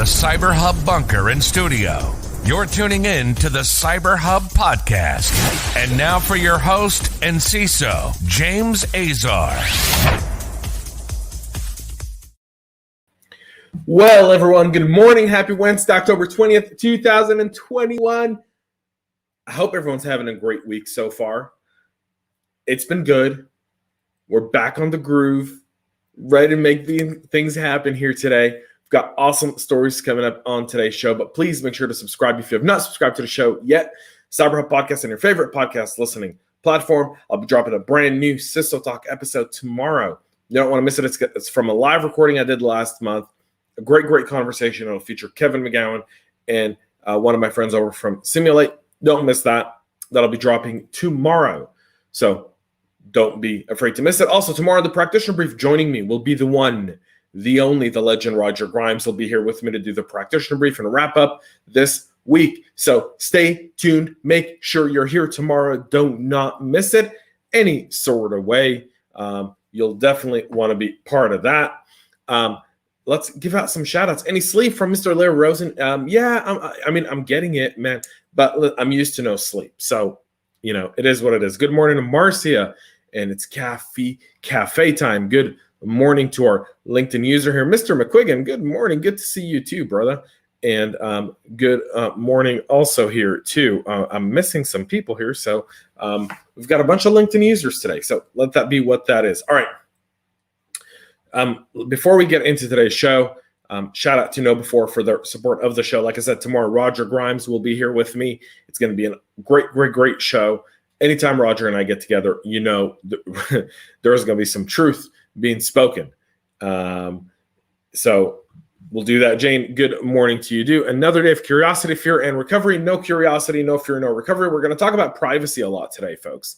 the CyberHub bunker and studio, you're tuning in to the CyberHub podcast. And now for your host and CISO, James Azar. Well, everyone, good morning. Happy Wednesday, October 20th, 2021. I hope everyone's having a great week so far. It's been good. We're back on the groove, ready to make things happen here today. We've got awesome stories coming up on today's show, but please make sure to subscribe if you have not subscribed to the show yet. CyberHub Podcast on your favorite podcast listening platform. I'll be dropping a brand new CISO Talk episode tomorrow. You don't want to miss it. It's from a live recording I did last month. A great conversation. It'll feature Kevin McGowan and one of my friends over from Simulate. Don't miss that. That'll be dropping tomorrow. So don't be afraid to miss it. Also, tomorrow, the Practitioner Brief, joining me will be the one, the only, the legend Roger Grimes will be here with me to do the Practitioner Brief and wrap up this week. So stay tuned. Make sure you're here tomorrow. Don't not miss it any sort of way. You'll definitely want to be part of that. Let's give out some shout outs. Any sleep from Mr. Larry Rosen? I'm getting it, man, but I'm used to no sleep. So, it is what it is. Good morning to Marcia, and it's cafe time. Good morning to our LinkedIn user here, Mr. McQuiggan. Good morning. Good to see you too, brother. And good morning also here too. I'm missing some people here. So we've got a bunch of LinkedIn users today. So let that be what that is. All right. Before we get into today's show, shout out to KnowBe4 for their support of the show. Like I said, tomorrow, Roger Grimes will be here with me. It's going to be a great show. Anytime Roger and I get together, there's going to be some truth being spoken. So we'll do that. Jane, good morning to you. Do another day of curiosity, fear, and recovery. No curiosity, no fear, no recovery. We're going to talk about privacy a lot today, folks.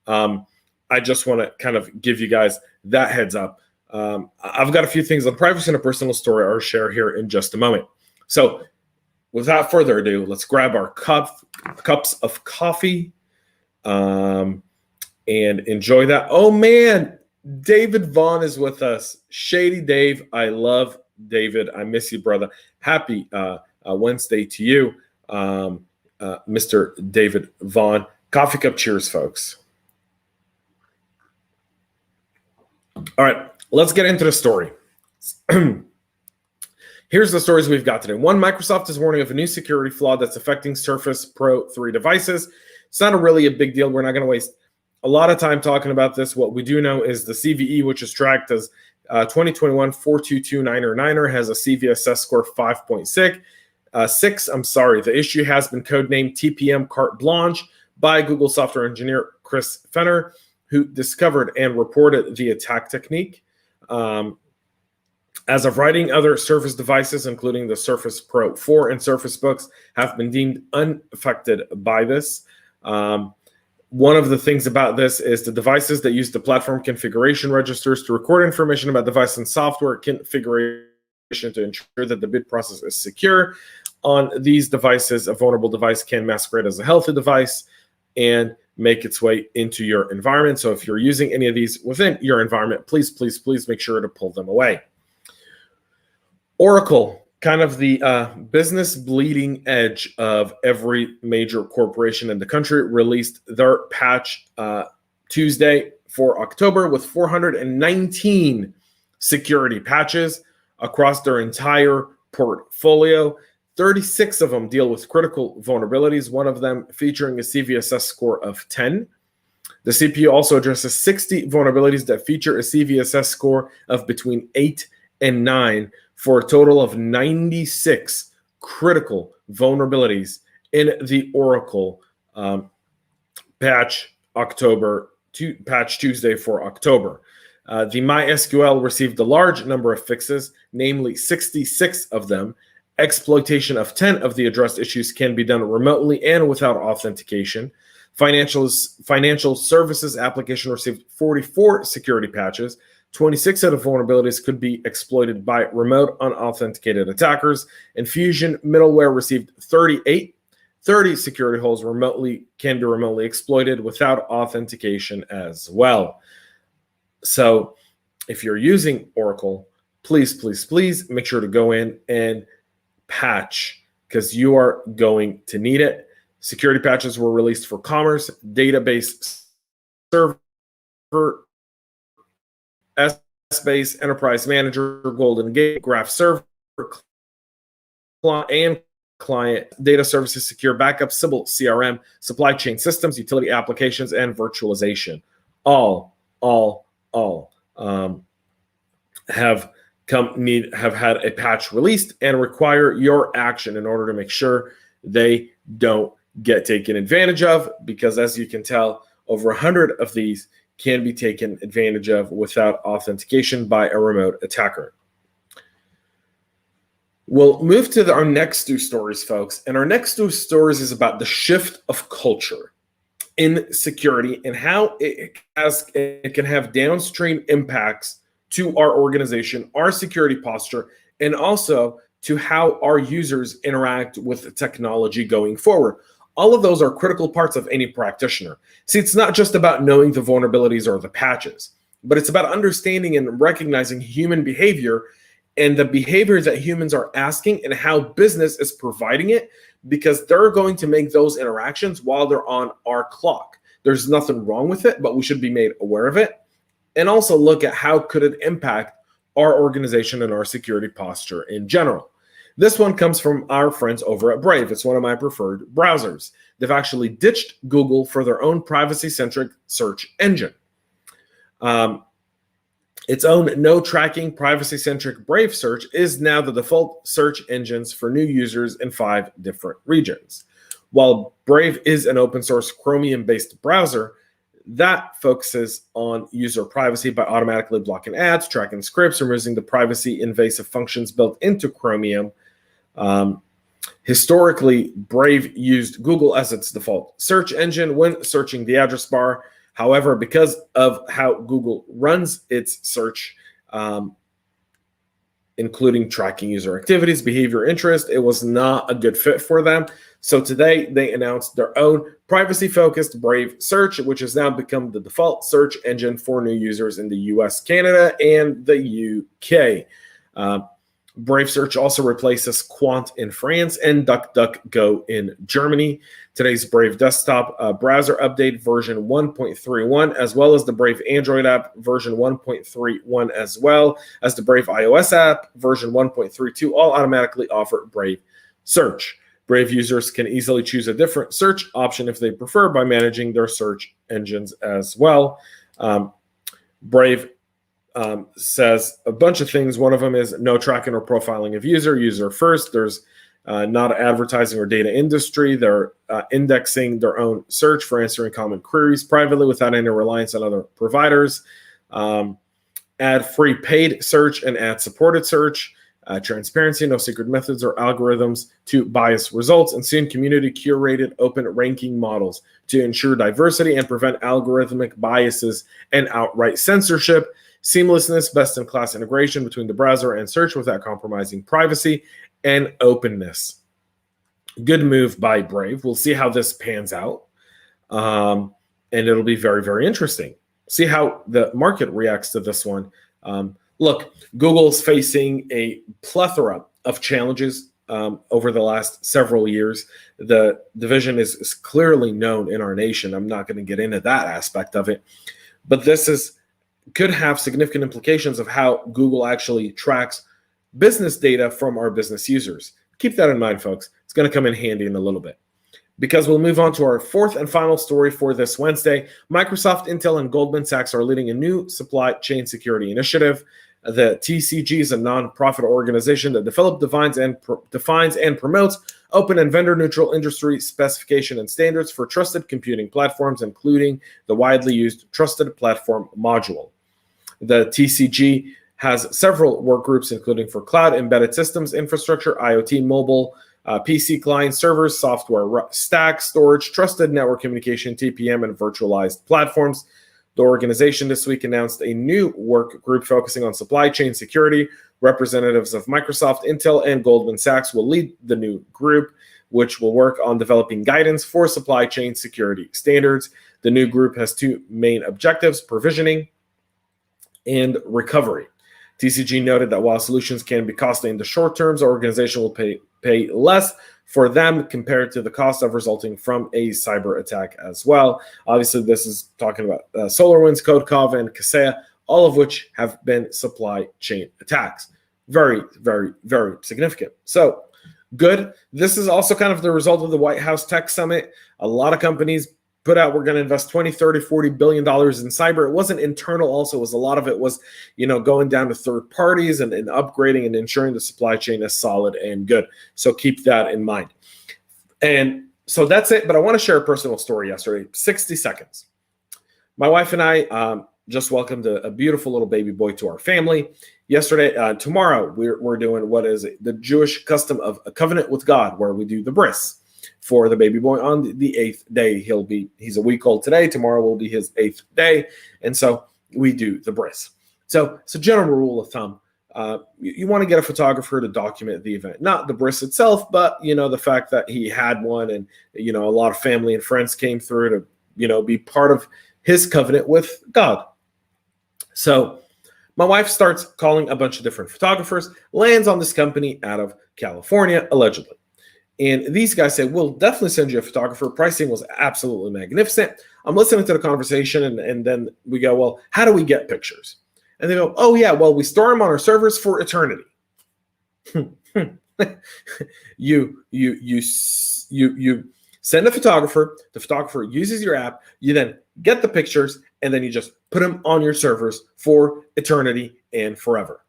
I just want to kind of give you guys that heads up. I've got a few things on privacy and a personal story I'll share here in just a moment. So without further ado, let's grab our cups of coffee and enjoy that. Oh, man, David Vaughn is with us. Shady Dave. I love David. I miss you, brother. Happy Wednesday to you, Mr. David Vaughn. Coffee cup cheers, folks. All right. Let's get into the story. Here's the stories we've got today. One, Microsoft is warning of a new security flaw that's affecting Surface Pro 3 devices. It's not really a big deal. We're not going to waste a lot of time talking about this. What we do know is the CVE, which is tracked as 2021 42299er, has a CVSS score of 5.6. The issue has been codenamed TPM Carte Blanche by Google software engineer Chris Fenner, who discovered and reported the attack technique. As of writing, other Surface devices, including the Surface Pro 4 and Surface Books, have been deemed unaffected by this. One of the things about this is the devices that use the platform configuration registers to record information about device and software configuration to ensure that the boot process is secure. On these devices, a vulnerable device can masquerade as a healthy device and make its way into your environment. So if you're using any of these within your environment, please make sure to pull them away. Oracle, kind of the business bleeding edge of every major corporation in the country, released their patch Tuesday for October with 419 security patches across their entire portfolio. 36 of them deal with critical vulnerabilities, one of them featuring a CVSS score of 10. The CPU also addresses 60 vulnerabilities that feature a CVSS score of between 8 and 9 for a total of 96 critical vulnerabilities in the Oracle patch Tuesday for October. The MySQL received a large number of fixes, namely 66 of them. Exploitation of 10 of the addressed issues can be done remotely and without authentication. Financial services application received 44 security patches. 26 out of vulnerabilities could be exploited by remote unauthenticated attackers. And Fusion middleware received 38. 30 security holes can be remotely exploited without authentication as well. So if you're using Oracle, please make sure to go in and patch because you are going to need it. Security patches were released for commerce, database, server, S-Base, Enterprise Manager, Golden Gate, Graph Server, and Client, Data Services, Secure Backup, Sybil CRM, Supply Chain Systems, Utility Applications, and Virtualization. All have had a patch released and require your action in order to make sure they don't get taken advantage of, because as you can tell, over 100 of these can be taken advantage of without authentication by a remote attacker. We'll move to our next two stories, folks. And our next two stories is about the shift of culture in security and how it can have downstream impacts to our organization, our security posture, and also to how our users interact with technology going forward. All of those are critical parts of any practitioner. See, it's not just about knowing the vulnerabilities or the patches, but it's about understanding and recognizing human behavior and the behavior that humans are asking and how business is providing it, because they're going to make those interactions while they're on our clock. There's nothing wrong with it, but we should be made aware of it. And also look at how could it impact our organization and our security posture in general. This one comes from our friends over at Brave. It's one of my preferred browsers. They've actually ditched Google for their own privacy-centric search engine. Its own no-tracking, privacy-centric Brave search is now the default search engines for new users in 5 different regions. While Brave is an open-source Chromium-based browser that focuses on user privacy by automatically blocking ads, tracking scripts, and removing the privacy-invasive functions built into Chromium. Historically, Brave used Google as its default search engine when searching the address bar. However, because of how Google runs its search, including tracking user activities, behavior, interest, it was not a good fit for them. So today they announced their own privacy-focused Brave search, which has now become the default search engine for new users in the US, Canada, and the UK. Brave Search also replaces Quant in France and DuckDuckGo in Germany. Today's Brave desktop browser update version 1.31, as well as the Brave Android app version 1.31, as well as the Brave iOS app version 1.32, all automatically offer Brave Search. Brave users can easily choose a different search option if they prefer by managing their search engines as well. Brave says a bunch of things. One of them is no tracking or profiling of user first. There's not advertising or data industry. They're indexing their own search for answering common queries privately without any reliance on other providers. Ad-free paid search and ad-supported search. Transparency, no secret methods or algorithms to bias results, and soon community curated open ranking models to ensure diversity and prevent algorithmic biases and outright censorship. Seamlessness, best-in-class integration between the browser and search without compromising privacy and openness. Good move by Brave. We'll see how this pans out. And it'll be very, very interesting. See how the market reacts to this one. Look, Google's facing a plethora of challenges over the last several years. The division is clearly known in our nation. I'm not going to get into that aspect of it. But this could have significant implications of how Google actually tracks business data from our business users. Keep that in mind, folks. It's going to come in handy in a little bit. Because we'll move on to our fourth and final story for this Wednesday. Microsoft, Intel, and Goldman Sachs are leading a new supply chain security initiative. The TCG is a nonprofit organization that defines and promotes open and vendor-neutral industry specification and standards for trusted computing platforms, including the widely used Trusted Platform module. The TCG has several work groups, including for cloud, embedded systems, infrastructure, IoT, mobile, PC client servers, software stack, storage, trusted network communication, TPM, and virtualized platforms. The organization this week announced a new work group focusing on supply chain security. Representatives of Microsoft, Intel, and Goldman Sachs will lead the new group, which will work on developing guidance for supply chain security standards. The new group has 2 main objectives: provisioning and recovery. TCG noted that while solutions can be costly in the short terms, our organization will pay less for them compared to the cost of resulting from a cyber attack as well. Obviously, this is talking about SolarWinds, CodeCov, and Kaseya, all of which have been supply chain attacks. Very, very, very significant. So good. This is also kind of the result of the White House Tech Summit. A lot of companies put out, we're going to invest 20, 30, 40 billion dollars in cyber. It wasn't internal also. It was a lot of it was, going down to third parties and upgrading and ensuring the supply chain is solid and good. So keep that in mind. And so that's it. But I want to share a personal story yesterday, 60 seconds. My wife and I just welcomed a beautiful little baby boy to our family. Yesterday, tomorrow, we're doing what is the Jewish custom of a covenant with God, where we do the bris for the baby boy on the 8th day. He's a week old today. Tomorrow will be his 8th day. And so we do the bris. So it's a general rule of thumb. You want to get a photographer to document the event, not the bris itself, but, the fact that he had one and, a lot of family and friends came through to, be part of his covenant with God. So my wife starts calling a bunch of different photographers, lands on this company out of California, allegedly. And these guys say, we'll definitely send you a photographer. Pricing was absolutely magnificent. I'm listening to the conversation, and then we go, well, how do we get pictures? And they go, oh, yeah, well, we store them on our servers for eternity. You send a photographer. The photographer uses your app. You then get the pictures, and then you just put them on your servers for eternity and forever.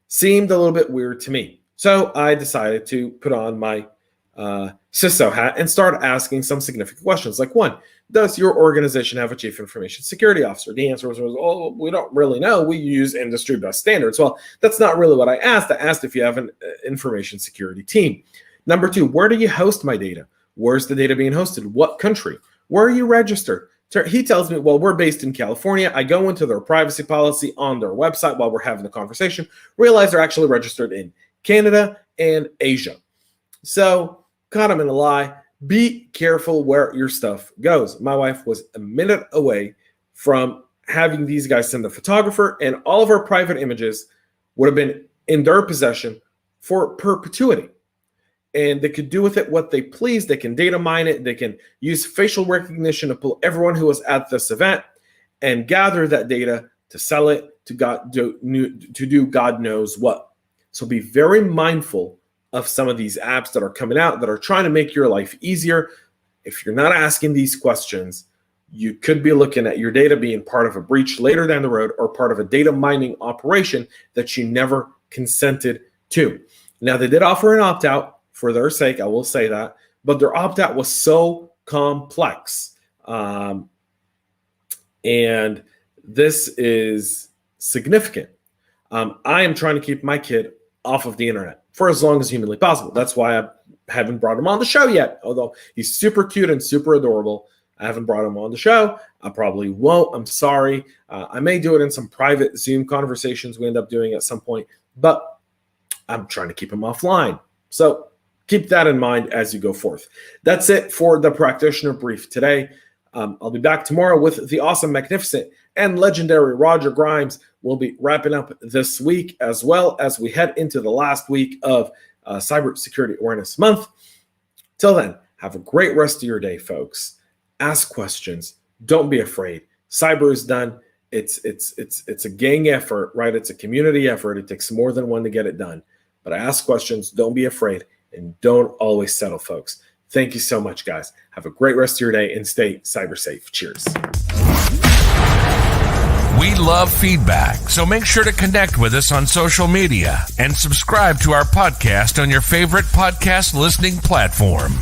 Seemed a little bit weird to me. So I decided to put on my CISO hat and start asking some significant questions. Like, one, does your organization have a chief information security officer? The answer was, oh, we don't really know. We use industry best standards. Well, that's not really what I asked. I asked if you have an information security team. Number two, where do you host my data? Where's the data being hosted? What country? Where are you registered? He tells me, well, we're based in California. I go into their privacy policy on their website while we're having the conversation, realize they're actually registered in Canada and Asia. So caught him in a lie. Be careful where your stuff goes. My wife was a minute away from having these guys send a photographer, and all of our private images would have been in their possession for perpetuity. And they could do with it what they please. They can data mine it. They can use facial recognition to pull everyone who was at this event and gather that data to sell it to do God knows what. So be very mindful of some of these apps that are coming out that are trying to make your life easier. If you're not asking these questions, you could be looking at your data being part of a breach later down the road or part of a data mining operation that you never consented to. Now, they did offer an opt-out for their sake, I will say that, but their opt-out was so complex. And this is significant. I am trying to keep my kid off of the internet for as long as humanly possible. That's why I haven't brought him on the show yet, although he's super cute and super adorable. I haven't brought him on the show. I probably won't. I'm sorry. I may do it in some private Zoom conversations we end up doing at some point, but I'm trying to keep him offline. So keep that in mind as you go forth. That's it for the Practitioner Brief today. I'll be back tomorrow with the awesome, magnificent, and legendary Roger Grimes. We'll be wrapping up this week as well as we head into the last week of Cybersecurity Awareness Month. Till then, have a great rest of your day, folks. Ask questions. Don't be afraid. Cyber is done. It's a gang effort, right? It's a community effort. It takes more than one to get it done. But ask questions. Don't be afraid. And don't always settle, folks. Thank you so much, guys. Have a great rest of your day and stay cyber safe. Cheers. We love feedback, so make sure to connect with us on social media and subscribe to our podcast on your favorite podcast listening platform.